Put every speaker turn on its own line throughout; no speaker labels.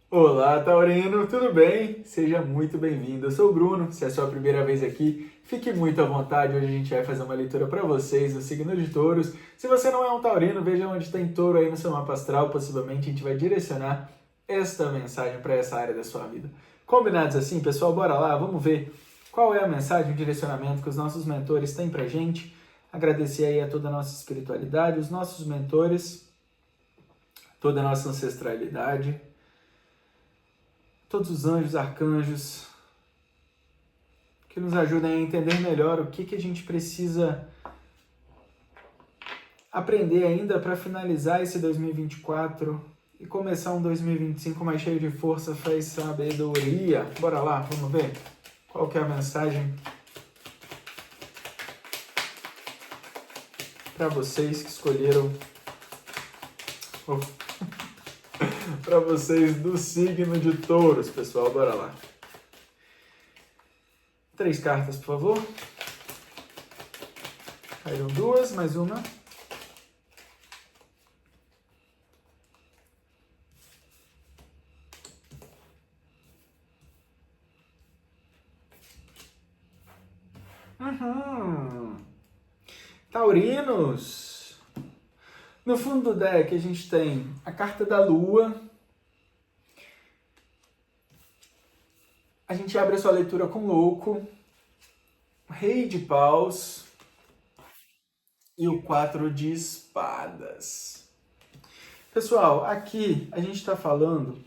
Olá, Taurino, tudo bem? Seja muito bem-vindo. Eu sou o Bruno. Se é a sua primeira vez aqui, fique muito à vontade. Hoje a gente vai fazer uma leitura para vocês do signo de Touros. Se você não é um taurino, veja onde tem touro aí no seu mapa astral. Possivelmente a gente vai direcionar esta mensagem para essa área da sua vida. Combinados assim, pessoal? Bora lá, vamos ver qual é a mensagem, o direcionamento que os nossos mentores têm pra gente. Agradecer aí a toda a nossa espiritualidade, os nossos mentores, toda a nossa ancestralidade, todos os anjos, arcanjos, que nos ajudem a entender melhor o que a gente precisa aprender ainda para finalizar esse 2024 e começar um 2025 mais cheio de força, fé e sabedoria. Bora lá, vamos ver qual que é a mensagem para vocês que escolheram, para vocês do signo de Touros, pessoal. Bora lá. 3 cartas, por favor. Caíram 2, mais uma. Taurinos! No fundo do deck a gente tem a carta da Lua. A gente abre a sua leitura com Louco, o Rei de Paus e o 4 de Espadas. Pessoal, aqui a gente está falando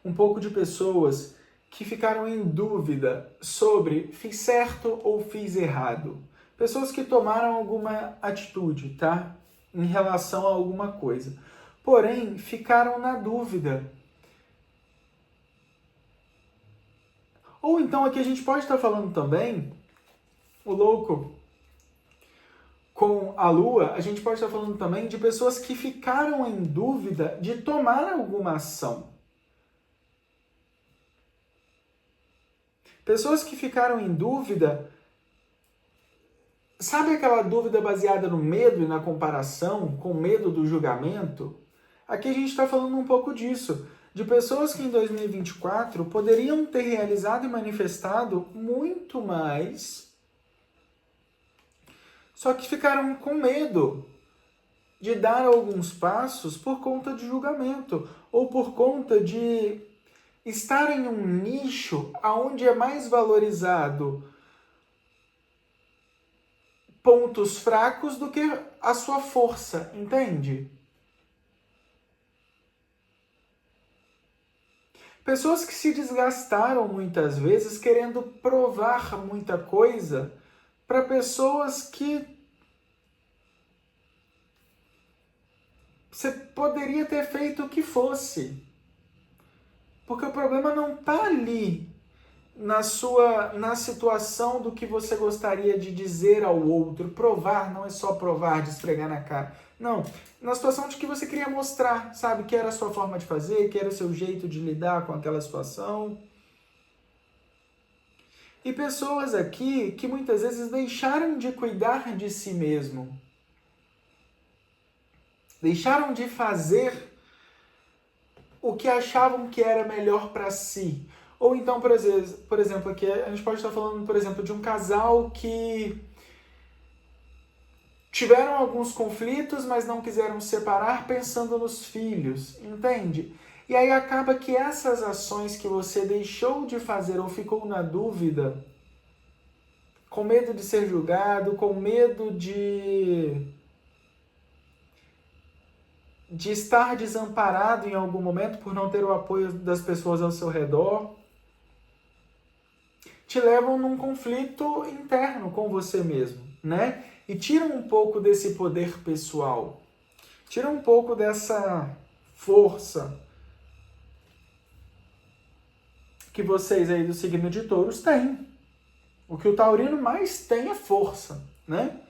um pouco de pessoas que ficaram em dúvida sobre fiz certo ou fiz errado. Pessoas que tomaram alguma atitude, tá? Em relação a alguma coisa. Porém, ficaram na dúvida. Ou então aqui a gente pode estar falando também, o louco com a lua, a gente pode estar falando também de pessoas que ficaram em dúvida de tomar alguma ação. Pessoas que ficaram em dúvida, sabe aquela dúvida baseada no medo e na comparação, com medo do julgamento? Aqui a gente está falando um pouco disso, de pessoas que em 2024 poderiam ter realizado e manifestado muito mais, só que ficaram com medo de dar alguns passos por conta de julgamento, ou por conta de estar em um nicho onde é mais valorizado pontos fracos do que a sua força, entende? Pessoas que se desgastaram muitas vezes querendo provar muita coisa para pessoas que você poderia ter feito o que fosse. Porque o problema não está ali na situação do que você gostaria de dizer ao outro. Provar não é só provar, de esfregar na cara. Não, na situação de que você queria mostrar, sabe, que era a sua forma de fazer, que era o seu jeito de lidar com aquela situação. E pessoas aqui que muitas vezes deixaram de cuidar de si mesmo. Deixaram de fazer o que achavam que era melhor para si. Ou então, por exemplo, aqui a gente pode estar falando, por exemplo, de um casal que tiveram alguns conflitos, mas não quiseram separar pensando nos filhos, entende? E aí acaba que essas ações que você deixou de fazer ou ficou na dúvida, com medo de ser julgado, com medo de estar desamparado em algum momento por não ter o apoio das pessoas ao seu redor, te levam num conflito interno com você mesmo, né? E tiram um pouco desse poder pessoal, tiram um pouco dessa força que vocês aí do signo de Touros têm. O que o taurino mais tem é força, né?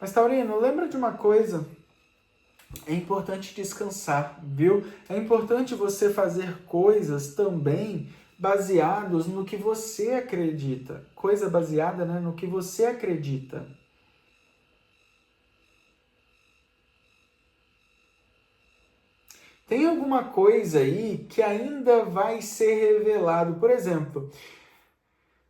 Mas, taurino, lembra de uma coisa? É importante descansar, viu? É importante você fazer coisas também baseados no que você acredita. Coisa baseada, né, no que você acredita. Tem alguma coisa aí que ainda vai ser revelado. Por exemplo,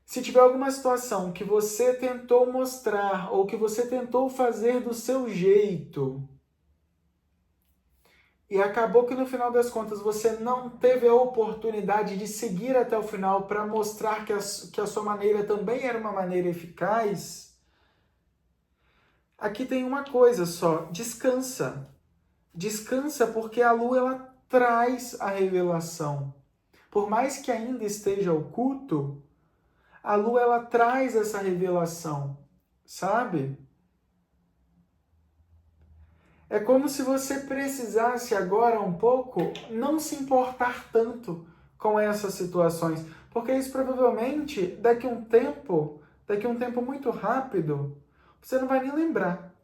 se tiver alguma situação que você tentou mostrar ou que você tentou fazer do seu jeito e acabou que no final das contas você não teve a oportunidade de seguir até o final para mostrar que a sua maneira também era uma maneira eficaz, aqui tem uma coisa só: descansa. Descansa, porque a lua ela traz a revelação. Por mais que ainda esteja oculto, a lua ela traz essa revelação, sabe? É como se você precisasse agora um pouco não se importar tanto com essas situações, porque isso provavelmente daqui a um tempo muito rápido, você não vai nem lembrar.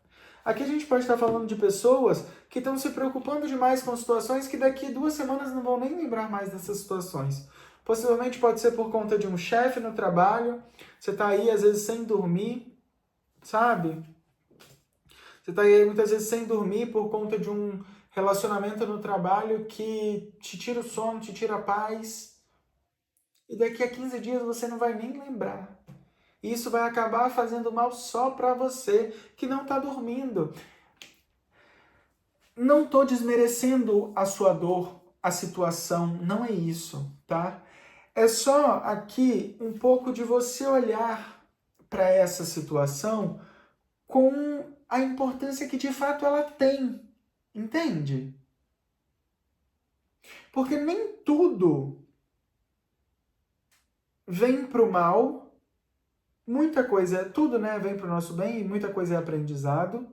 Aqui a gente pode estar falando de pessoas que estão se preocupando demais com situações que daqui 2 semanas não vão nem lembrar mais dessas situações. Possivelmente pode ser por conta de um chefe no trabalho, você está aí às vezes sem dormir, sabe? Você está aí muitas vezes sem dormir por conta de um relacionamento no trabalho que te tira o sono, te tira a paz. E daqui a 15 dias você não vai nem lembrar. E isso vai acabar fazendo mal só para você que não está dormindo. Não estou desmerecendo a sua dor, a situação, não é isso, tá? É só aqui um pouco de você olhar para essa situação com a importância que de fato ela tem, entende? Porque nem tudo vem para o mal, muita coisa, tudo, né, vem para o nosso bem e muita coisa é aprendizado.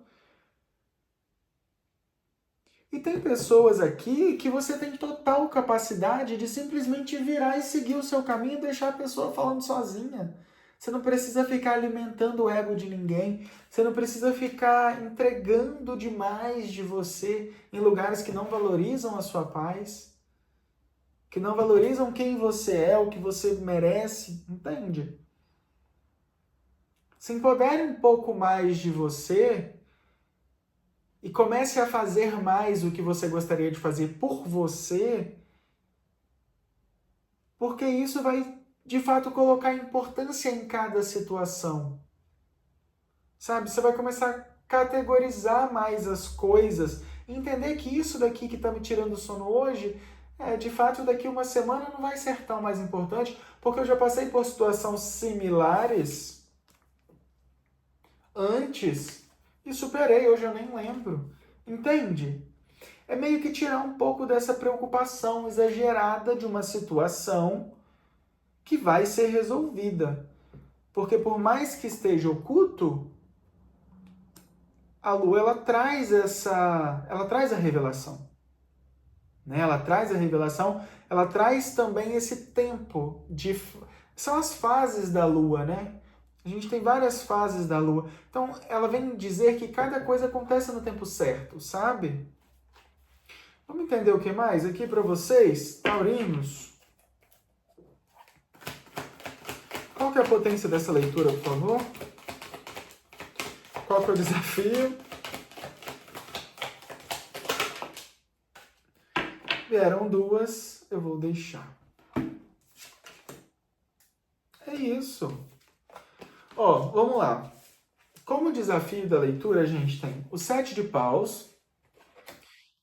E tem pessoas aqui que você tem total capacidade de simplesmente virar e seguir o seu caminho e deixar a pessoa falando sozinha. Você não precisa ficar alimentando o ego de ninguém. Você não precisa ficar entregando demais de você em lugares que não valorizam a sua paz, que não valorizam quem você é, o que você merece, entende? Se empodere um pouco mais de você e comece a fazer mais o que você gostaria de fazer por você, porque isso vai, de fato, colocar importância em cada situação. Sabe? Você vai começar a categorizar mais as coisas, entender que isso daqui que está me tirando o sono hoje, de fato, daqui uma semana não vai ser tão mais importante, porque eu já passei por situações similares antes e superei, hoje eu nem lembro. Entende? É meio que tirar um pouco dessa preocupação exagerada de uma situação que vai ser resolvida. Porque por mais que esteja oculto, a lua ela traz a revelação, né? Ela traz a revelação, ela traz também esse tempo de são as fases da lua, né? A gente tem várias fases da lua. Então, ela vem dizer que cada coisa acontece no tempo certo, sabe? Vamos entender o que mais aqui para vocês, taurinos? Qual que é a potência dessa leitura, por favor? Qual que é o desafio? Vieram duas, eu vou deixar. É isso. Ó, vamos lá. Como desafio da leitura, a gente tem o 7 de paus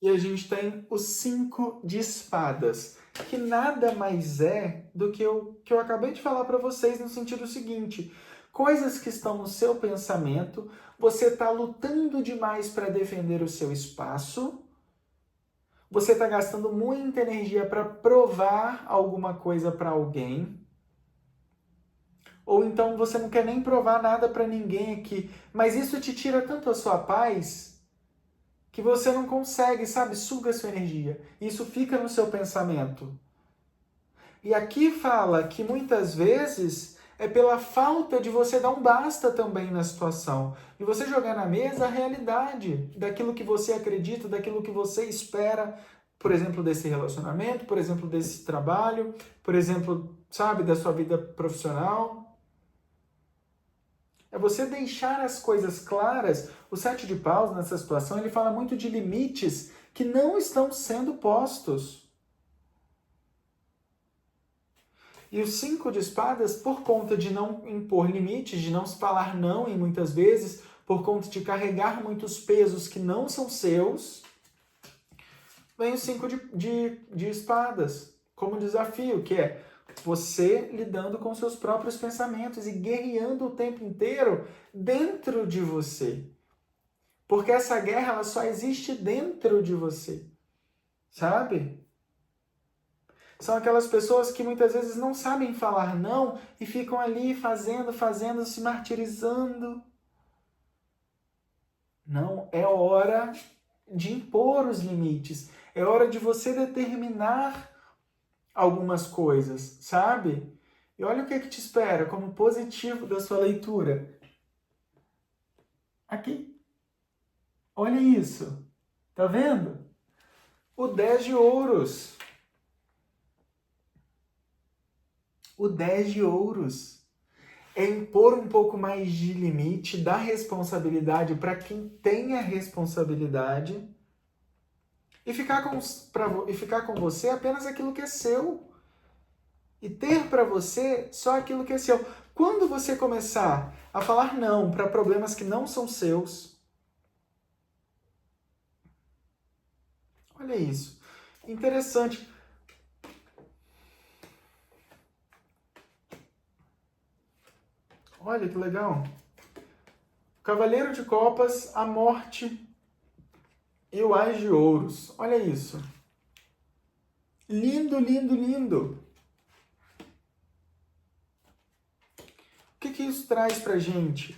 e a gente tem o 5 de espadas, que nada mais é do que que eu acabei de falar para vocês no sentido seguinte: coisas que estão no seu pensamento, você está lutando demais para defender o seu espaço, você está gastando muita energia para provar alguma coisa para alguém, ou então você não quer nem provar nada para ninguém aqui, mas isso te tira tanto a sua paz que você não consegue, sabe? Suga a sua energia. Isso fica no seu pensamento. E aqui fala que muitas vezes é pela falta de você dar um basta também na situação. E você jogar na mesa a realidade daquilo que você acredita, daquilo que você espera, por exemplo, desse relacionamento, por exemplo, desse trabalho, por exemplo, sabe, da sua vida profissional. É você deixar as coisas claras. O 7 de paus, nessa situação, ele fala muito de limites que não estão sendo postos. E o 5 de espadas, por conta de não impor limites, de não se falar não em muitas vezes, por conta de carregar muitos pesos que não são seus, vem o 5 de espadas como desafio, que é você lidando com seus próprios pensamentos e guerreando o tempo inteiro dentro de você. Porque essa guerra ela só existe dentro de você, sabe? São aquelas pessoas que muitas vezes não sabem falar não e ficam ali fazendo, se martirizando. Não, é hora de impor os limites. É hora de você determinar algumas coisas, sabe? E olha o que te espera como positivo da sua leitura. Aqui. Olha isso. Tá vendo? O 10 de ouros. O 10 de ouros é impor um pouco mais de limite, dar responsabilidade para quem tem a responsabilidade e ficar com você apenas aquilo que é seu. E ter para você só aquilo que é seu. Quando você começar a falar não para problemas que não são seus, olha isso. Interessante. Olha que legal. Cavaleiro de Copas, a Morte e o Ás de Ouros. Olha isso. Lindo, lindo, lindo. O que isso traz pra gente?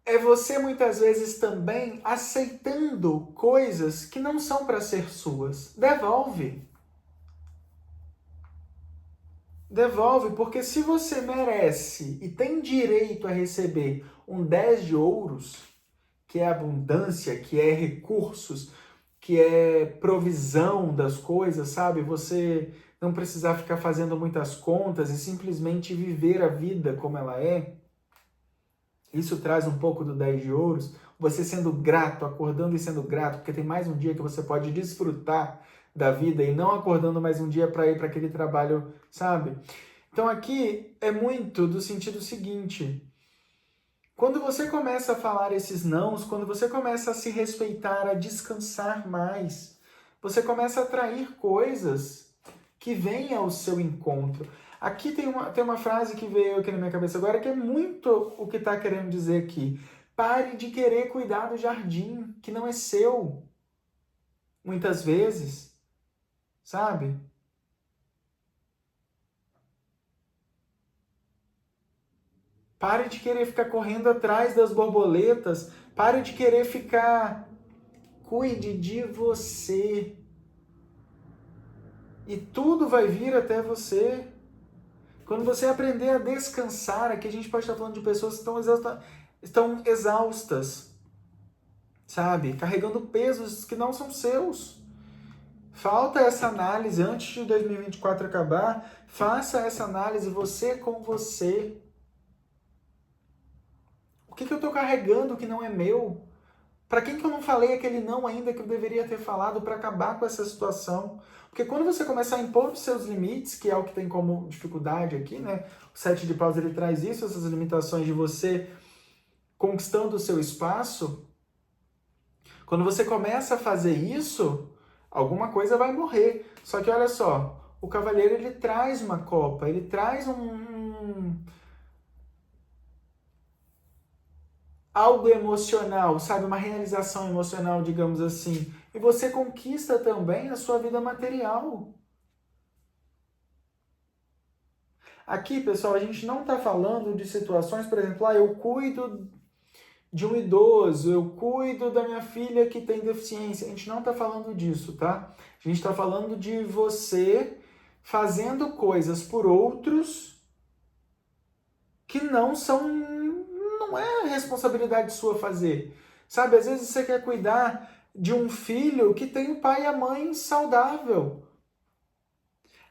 É você muitas vezes também aceitando coisas que não são para ser suas. Devolve. Devolve, porque se você merece e tem direito a receber um 10 de ouros, que é abundância, que é recursos, que é provisão das coisas, sabe? Você não precisar ficar fazendo muitas contas e simplesmente viver a vida como ela é. Isso traz um pouco do 10 de ouros. Você sendo grato, acordando e sendo grato, porque tem mais um dia que você pode desfrutar da vida e não acordando mais um dia para ir para aquele trabalho, sabe? Então aqui é muito do sentido seguinte: quando você começa a falar esses nãos, quando você começa a se respeitar, a descansar mais, você começa a atrair coisas que vêm ao seu encontro. Aqui tem uma frase que veio aqui na minha cabeça agora, que é muito o que está querendo dizer aqui. Pare de querer cuidar do jardim, que não é seu. Muitas vezes, sabe? Pare de querer ficar correndo atrás das borboletas. Pare de querer ficar... Cuide de você. E tudo vai vir até você. Quando você aprender a descansar, aqui a gente pode estar falando de pessoas que estão exaustas, sabe? Carregando pesos que não são seus. Falta essa análise antes de 2024 acabar. Faça essa análise você com você. O que eu estou carregando que não é meu? Para quem que eu não falei aquele não ainda que eu deveria ter falado para acabar com essa situação? Porque quando você começar a impor os seus limites, que é o que tem como dificuldade aqui, né? O 7 de paus ele traz isso, essas limitações de você conquistando o seu espaço. Quando você começa a fazer isso, alguma coisa vai morrer. Só que olha só, o cavaleiro ele traz uma copa, ele traz algo emocional, sabe? Uma realização emocional, digamos assim. E você conquista também a sua vida material. Aqui, pessoal, a gente não está falando de situações, por exemplo, eu cuido de um idoso, eu cuido da minha filha que tem deficiência. A gente não está falando disso, tá? A gente está falando de você fazendo coisas por outros que não é responsabilidade sua fazer. Sabe, às vezes você quer cuidar de um filho que tem o pai e a mãe saudável.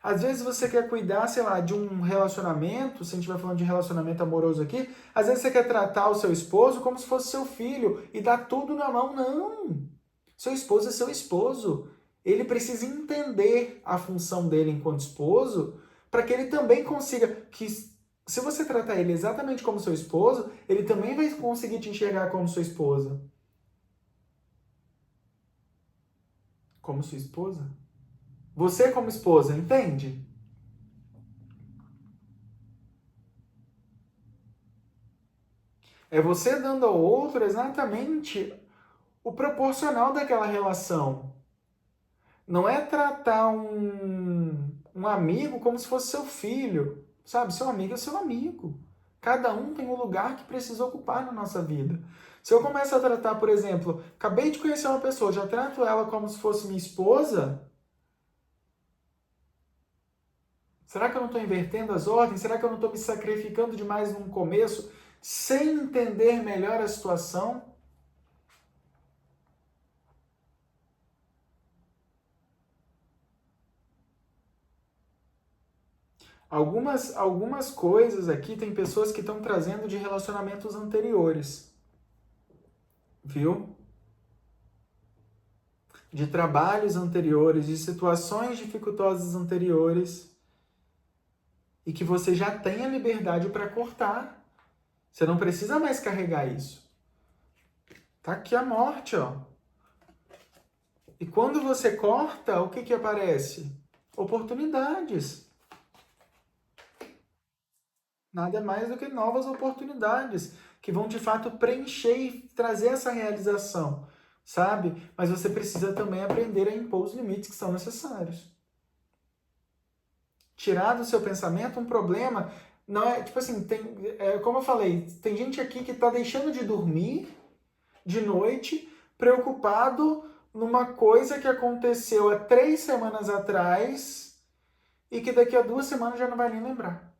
Às vezes você quer cuidar, sei lá, de um relacionamento, se a gente vai falando de relacionamento amoroso aqui, às vezes você quer tratar o seu esposo como se fosse seu filho e dar tudo na mão. Não! Seu esposo é seu esposo. Ele precisa entender a função dele enquanto esposo para que ele também consiga, que se você tratar ele exatamente como seu esposo, ele também vai conseguir te enxergar como sua esposa. Como sua esposa? Você como esposa, entende? É você dando ao outro exatamente o proporcional daquela relação. Não é tratar um amigo como se fosse seu filho, sabe? Seu amigo é seu amigo. Cada um tem um lugar que precisa ocupar na nossa vida. Se eu começo a tratar, por exemplo, acabei de conhecer uma pessoa, já trato ela como se fosse minha esposa, será que eu não estou invertendo as ordens? Será que eu não estou me sacrificando demais num começo, sem entender melhor a situação? Algumas coisas aqui tem pessoas que estão trazendo de relacionamentos anteriores, viu? De trabalhos anteriores, de situações dificultosas anteriores, e que você já tem a liberdade para cortar. Você não precisa mais carregar isso. Tá aqui a morte, ó. E quando você corta, o que aparece? Oportunidades. Nada mais do que novas oportunidades que vão de fato preencher e trazer essa realização, sabe? Mas você precisa também aprender a impor os limites que são necessários. Tirar do seu pensamento um problema, não é, tipo assim, como eu falei, tem gente aqui que está deixando de dormir de noite, preocupado numa coisa que aconteceu há 3 semanas atrás e que daqui a 2 semanas já não vai nem lembrar.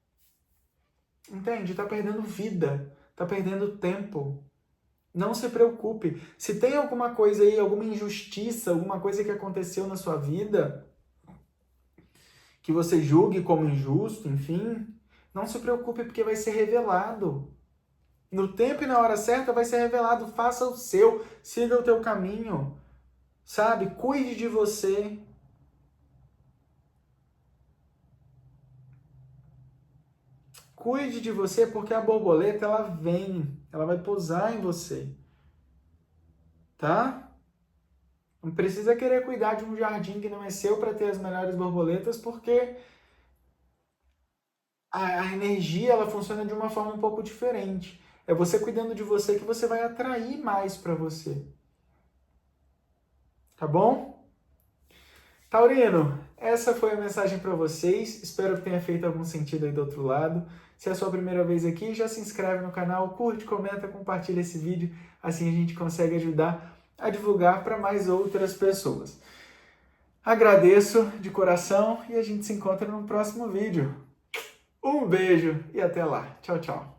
Entende? Tá perdendo vida, tá perdendo tempo. Não se preocupe. Se tem alguma coisa aí, alguma injustiça, alguma coisa que aconteceu na sua vida, que você julgue como injusto, enfim, não se preocupe porque vai ser revelado. No tempo e na hora certa vai ser revelado. Faça o seu, siga o teu caminho, sabe? Cuide de você. Cuide de você porque a borboleta ela vem, ela vai pousar em você, tá? Não precisa querer cuidar de um jardim que não é seu para ter as melhores borboletas, porque a energia ela funciona de uma forma um pouco diferente. É você cuidando de você que você vai atrair mais para você. Tá bom? Taurino, essa foi a mensagem para vocês. Espero que tenha feito algum sentido aí do outro lado. Se é a sua primeira vez aqui, já se inscreve no canal, curte, comenta, compartilha esse vídeo. Assim a gente consegue ajudar a divulgar para mais outras pessoas. Agradeço de coração e a gente se encontra no próximo vídeo. Um beijo e até lá. Tchau, tchau.